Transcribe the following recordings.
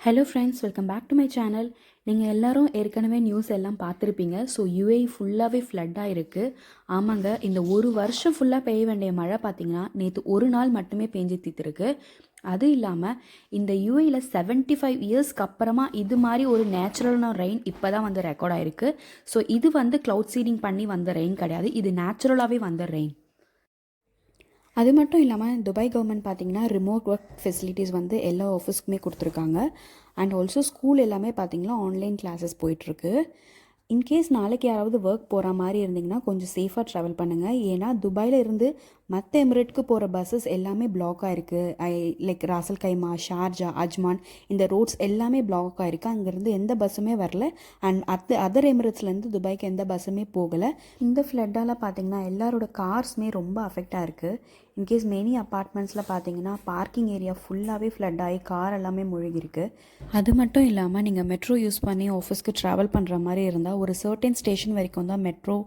Hello friends, welcome back to my channel. நீங்கள் எல்லோரும் ஏற்கனவே நியூஸ் எல்லாம் பார்த்துருப்பீங்க. ஸோ யுஏஇ ஃபுல்லாகவே ஃப்ளட்டாக இருக்குது. ஆமாங்க, இந்த ஒரு வருஷம் ஃபுல்லாக பெய்ய வேண்டிய மழை பார்த்திங்கன்னா நேற்று ஒரு நாள் மட்டுமே பெஞ்சு தீர்த்துருக்கு. அது இல்லாமல் இந்த யுஏஇயில் 75 இயர்ஸ்க்கு அப்புறமா இது மாதிரி ஒரு நேச்சுரலான ரெயின் இப்போ தான் வந்து ரெக்கார்ட் ஆகிருக்கு. ஸோ இது வந்து க்ளவுட் சீடிங் பண்ணி வந்த ரெயின் கிடையாது, இது நேச்சுரலாகவே வந்த ரெயின். அது மட்டும் இல்லாமல் துபாய் கவர்மெண்ட் பார்த்திங்கன்னா ரிமோட் ஒர்க் ஃபெசிலிட்டிஸ் வந்து எல்லா ஆஃபீஸ்க்குமே கொடுத்துருக்காங்க. அண்ட் ஆல்சோ ஸ்கூல் எல்லாமே பார்த்திங்கன்னா ஆன்லைன் கிளாஸஸ் போயிட்டுருக்கு. இன்கேஸ் நாளைக்கு யாராவது ஒர்க் போகிற மாதிரி இருந்திங்கன்னா கொஞ்சம் சேஃபாக ட்ராவல் பண்ணுங்கள். ஏன்னா துபாயில் இருந்து மற்ற எமிரேட்க்கு போகிற பஸ்ஸஸ் எல்லாமே பிளாக் ஆகிருக்கு. லைக் ராசல் கைமா, ஷார்ஜா, அஜ்மான் இந்த ரோட்ஸ் எல்லாமே பிளாக் ஆகிருக்கு. அங்கேருந்து எந்த பஸ்ஸுமே வரல. அண்ட் அதர் எமிரேட்ஸ்லேருந்து துபாய்க்கு எந்த பஸ்ஸுமே போகலை. இந்த ஃப்ளட்டால் பார்த்திங்கன்னா எல்லாரோட கார்ஸுமே ரொம்ப அஃபெக்ட் ஆகிருக்கு. இன்கேஸ் மெனி அப்பார்ட்மெண்ட்ஸில் பார்த்தீங்கன்னா பார்க்கிங் ஏரியா ஃபுல்லாகவே ஃப்ளட் ஆகி கார் எல்லாமே முழுகிருக்கு. அது மட்டும் இல்லாமல் நீங்கள் மெட்ரோ யூஸ் பண்ணி ஆஃபீஸ்க்கு ட்ராவல் பண்ணுற மாதிரி இருந்தால் ஒரு சர்டன் ஸ்டேஷன் வரைக்கும் தான் மெட்ரோ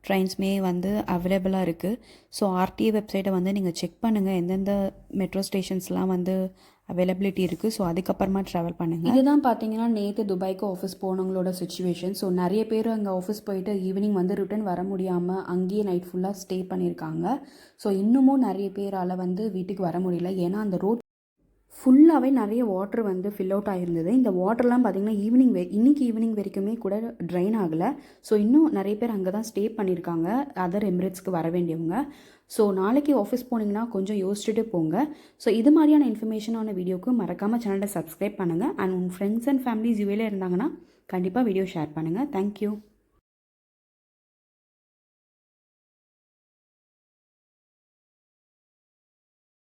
ட்ரெயின்ஸுமே வந்து அவைலபிளாக இருக்குது. ஸோ ஆர்டிஏ வெப்சைட்டை வந்து நீங்கள் செக் பண்ணுங்கள், எந்தெந்த மெட்ரோ ஸ்டேஷன்ஸ்லாம் வந்து அவைலபிலிட்டி இருக்குது. ஸோ அதுக்கப்புறமா ட்ராவல் பண்ணுங்கள். இதுதான் பார்த்தீங்கன்னா நேற்று துபாய்க்கு ஆஃபீஸ் போனவங்களோட சுச்சுவேஷன். ஸோ நிறைய பேர் அங்கே ஆஃபீஸ் போயிட்டு ஈவினிங் வந்து ரிட்டர்ன் வர முடியாமல் அங்கேயே நைட் ஃபுல்லாக ஸ்டே பண்ணியிருக்காங்க. ஸோ இன்னமும் நிறைய பேரால் வந்து வீட்டுக்கு வர முடியல. ஏன்னா அந்த ரோட் ஃபுல்லாகவே நிறைய வாட்டர் வந்து ஃபில் அவுட் ஆகிருந்தது. இந்த வாட்டர்லாம் பார்த்திங்கன்னா இன்றைக்கி ஈவினிங் வரைக்குமே கூட ட்ரைன் ஆகலை. ஸோ இன்னும் நிறைய பேர் அங்கே தான் ஸ்டே பண்ணியிருக்காங்க, அதர் எமிரேட்ஸ்க்கு வர வேண்டியவங்க. ஸோ நாளைக்கு ஆஃபீஸ் போனீங்கன்னா கொஞ்சம் யோசிச்சுட்டு போங்க. ஸோ இது மாதிரியான இன்ஃபர்மேஷனான வீடியோக்கு மறக்காமல் சேனலை சப்ஸ்கிரைப் பண்ணுங்கள். அண்ட் உங்கள் ஃப்ரெண்ட்ஸ் அண்ட் ஃபேமிலிஸ் யூஏல இருந்தாங்கன்னா கண்டிப்பாக வீடியோ ஷேர் பண்ணுங்கள். தேங்க்யூ.